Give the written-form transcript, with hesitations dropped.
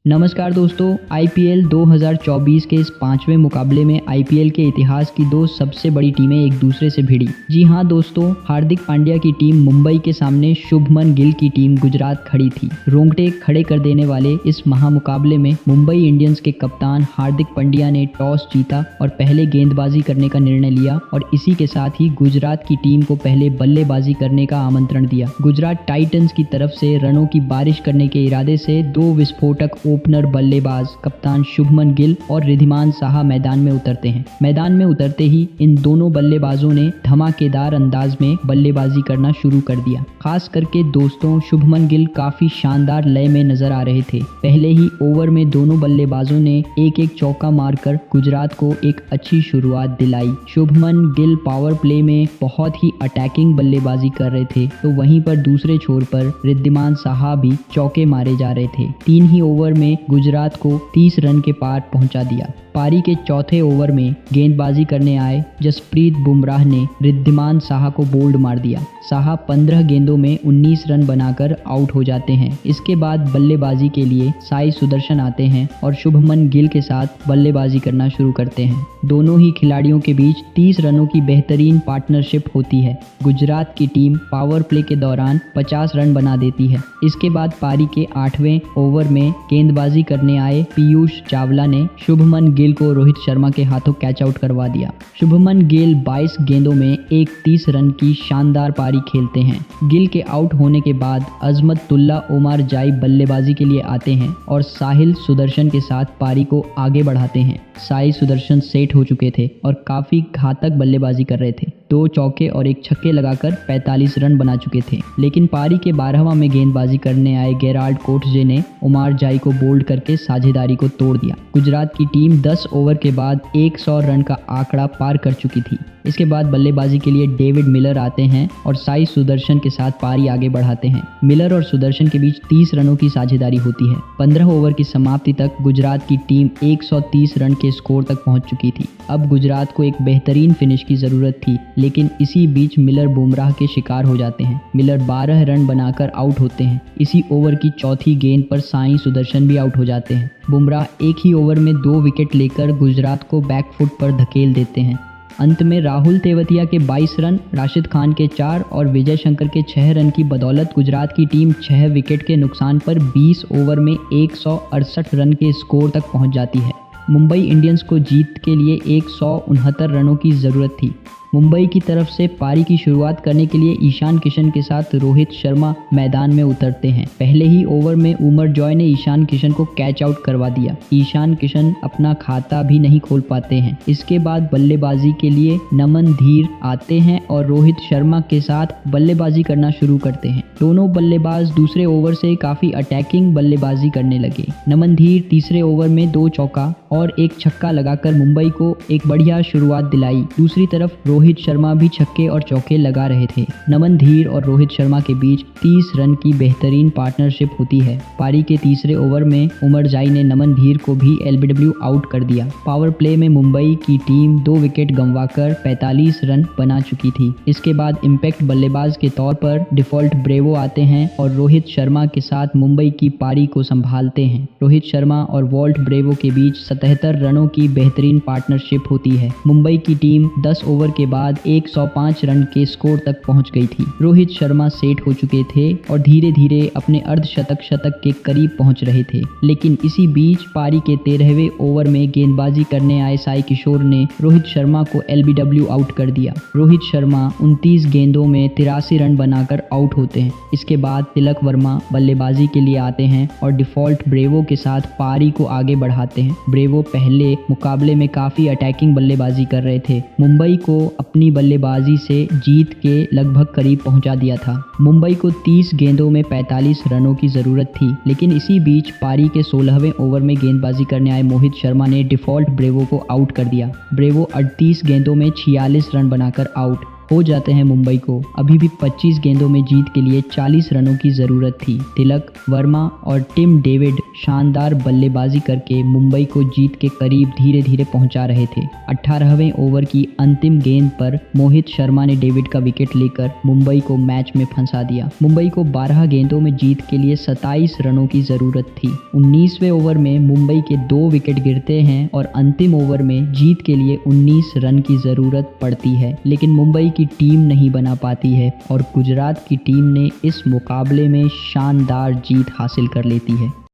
नमस्कार दोस्तों, आईपीएल 2024 के इस 5वें मुकाबले में आईपीएल के इतिहास की दो सबसे बड़ी टीमें एक दूसरे से भिड़ी। जी हां दोस्तों, हार्दिक पांड्या की टीम मुंबई के सामने शुभमन गिल की टीम गुजरात खड़ी थी। रोंगटे खड़े कर देने वाले इस महामुकाबले में मुंबई इंडियंस के कप्तान हार्दिक पांड्या ने टॉस जीता और पहले गेंदबाजी करने का निर्णय लिया और इसी के साथ ही गुजरात की टीम को पहले बल्लेबाजी करने का आमंत्रण दिया। गुजरात टाइटंस की तरफ से रनों की बारिश करने के इरादे से दो विस्फोटक ओपनर बल्लेबाज कप्तान शुभमन गिल और रिद्धिमान साहा मैदान में उतरते हैं। मैदान में उतरते ही इन दोनों बल्लेबाजों ने धमाकेदार अंदाज में बल्लेबाजी करना शुरू कर दिया। खास करके दोस्तों, शुभमन गिल काफी शानदार लय में नजर आ रहे थे। पहले ही ओवर में दोनों बल्लेबाजों ने एक एक चौका मारकर गुजरात को एक अच्छी शुरुआत दिलाई। शुभमन गिल पावर प्ले में बहुत ही अटैकिंग बल्लेबाजी कर रहे थे, तो वहीं पर दूसरे छोर पर रिद्धिमान साहा भी चौके मारे जा रहे थे। 3 ही ओवर में गुजरात को 30 रन के पार पहुंचा दिया। पारी के चौथे ओवर में गेंदबाजी करने आए जसप्रीत बुमराह ने रिद्धिमान साहा को बोल्ड मार दिया। साहा 15 गेंदों में 19 रन बनाकर आउट हो जाते हैं। इसके बाद बल्लेबाजी के लिए साई सुदर्शन आते हैं और शुभमन गिल के साथ बल्लेबाजी करना शुरू करते हैं। दोनों ही खिलाड़ियों के बीच 30 रनों की बेहतरीन पार्टनरशिप होती है। गुजरात की टीम पावर प्ले के दौरान 50 रन बना देती है। इसके बाद पारी के 8वें ओवर में गेंदबाजी करने आए पीयूष चावला ने शुभमन गिल को रोहित शर्मा के हाथों कैच आउट करवा दिया। शुभमन गिल 22 गेंदों में 31 रन की शानदार पारी खेलते हैं। गिल के आउट होने के बाद अजमतुल्ला ओमर जाई बल्लेबाजी के लिए आते हैं और साहिल सुदर्शन के साथ पारी को आगे बढ़ाते हैं। साई सुदर्शन सेट हो चुके थे और काफी घातक बल्लेबाजी कर रहे थे। 2 चौके और 1 छक्के लगाकर 45 रन बना चुके थे। लेकिन पारी के 12वां में गेंदबाजी करने आए गेराल्ड कोटजे ने ओमर जाई को बोल्ड करके साझेदारी को तोड़ दिया। गुजरात की टीम 10 ओवर के बाद 100 रन का आंकड़ा पार कर चुकी थी। इसके बाद बल्लेबाजी के लिए डेविड मिलर आते हैं और साई सुदर्शन के साथ पारी आगे बढ़ाते हैं। मिलर और सुदर्शन के बीच 30 रनों की साझेदारी होती है। 15 ओवर की समाप्ति तक गुजरात की टीम 130 रन के स्कोर तक पहुंच चुकी थी। अब गुजरात को एक बेहतरीन फिनिश की जरूरत थी, लेकिन इसी बीच मिलर बुमराह के शिकार हो जाते हैं। मिलर 12 रन बनाकर आउट होते हैं। इसी ओवर की चौथी गेंद पर साई सुदर्शन भी आउट हो जाते हैं। बुमराह एक ही ओवर में 2 विकेट लेकर गुजरात को बैकफुट पर धकेल देते हैं। अंत में राहुल तेवतिया के 22 रन, राशिद खान के 4 और विजय शंकर के 6 रन की बदौलत गुजरात की टीम 6 विकेट के नुकसान पर 20 ओवर में 168 रन के स्कोर तक पहुंच जाती है। मुंबई इंडियंस को जीत के लिए 169 रनों की ज़रूरत थी। मुंबई की तरफ से पारी की शुरुआत करने के लिए ईशान किशन के साथ रोहित शर्मा मैदान में उतरते हैं। पहले ही ओवर में उमर जॉय ने ईशान किशन को कैच आउट करवा दिया। ईशान किशन अपना खाता भी नहीं खोल पाते हैं। इसके बाद बल्लेबाजी के लिए नमन धीर आते हैं और रोहित शर्मा के साथ बल्लेबाजी करना शुरू करते हैं। दोनों बल्लेबाज दूसरे ओवर से काफी अटैकिंग बल्लेबाजी करने लगे। नमन धीर तीसरे ओवर में 2 चौका और 1 छक्का लगाकर मुंबई को एक बढ़िया शुरुआत दिलाई। दूसरी तरफ रोहित शर्मा भी छक्के और चौके लगा रहे थे। नमन धीर और रोहित शर्मा के बीच 30 रन की बेहतरीन पार्टनरशिप होती है। पारी के तीसरे ओवर में उमर जाई ने नमन धीर को भी एलबीडब्ल्यू आउट कर दिया। पावर प्ले में मुंबई की टीम 2 विकेट गंवाकर 45 रन बना चुकी थी। इसके बाद इम्पैक्ट बल्लेबाज के तौर पर डिफॉल्ट ब्रेवो आते हैं और रोहित शर्मा के साथ मुंबई की पारी को संभालते हैं। रोहित शर्मा और वॉल्ट ब्रेवो के बीच 77 रनों की बेहतरीन पार्टनरशिप होती है। मुंबई की टीम 10 ओवर के बाद 105 रन के स्कोर तक पहुंच गई थी। रोहित शर्मा सेट हो चुके थे और धीरे धीरे अपने अर्धशतक के करीब पहुंच रहे थे। लेकिन इसी बीच पारी के 13वें ओवर में गेंदबाजी करने आए साई किशोर ने रोहित शर्मा को एलबीडब्ल्यू आउट कर दिया। रोहित शर्मा 29 गेंदों में 83 रन बनाकर आउट होते हैं। इसके बाद तिलक वर्मा बल्लेबाजी के लिए आते हैं और डिफॉल्ट ब्रेवो के साथ पारी को आगे बढ़ाते हैं। ब्रेवो पहले मुकाबले में काफी अटैकिंग बल्लेबाजी कर रहे थे। मुंबई को अपनी बल्लेबाजी से जीत के लगभग करीब पहुंचा दिया था। मुंबई को 30 गेंदों में 45 रनों की जरूरत थी, लेकिन इसी बीच पारी के 16वें ओवर में गेंदबाजी करने आए मोहित शर्मा ने डिफॉल्ट ब्रेवो को आउट कर दिया। ब्रेवो 38 गेंदों में 46 रन बनाकर आउट। हो जाते हैं मुंबई को। अभी भी 25 गेंदों में जीत के लिए 40 रनों की ज़रूरत थी। तिलक वर्मा और टिम डेविड शानदार बल्लेबाजी करके मुंबई को जीत के करीब धीरे धीरे पहुंचा रहे थे। 18वें ओवर की अंतिम गेंद पर मोहित शर्मा ने डेविड का विकेट लेकर मुंबई को मैच में फंसा दिया। मुंबई को 12 गेंदों में जीत के लिए 27 रनों की ज़रूरत थी। 19वें ओवर में मुंबई के 2 विकेट गिरते हैं और अंतिम ओवर में जीत के लिए 19 रन की ज़रूरत पड़ती है, लेकिन मुंबई की टीम नहीं बना पाती है और गुजरात की टीम ने इस मुकाबले में शानदार जीत हासिल कर लेती है।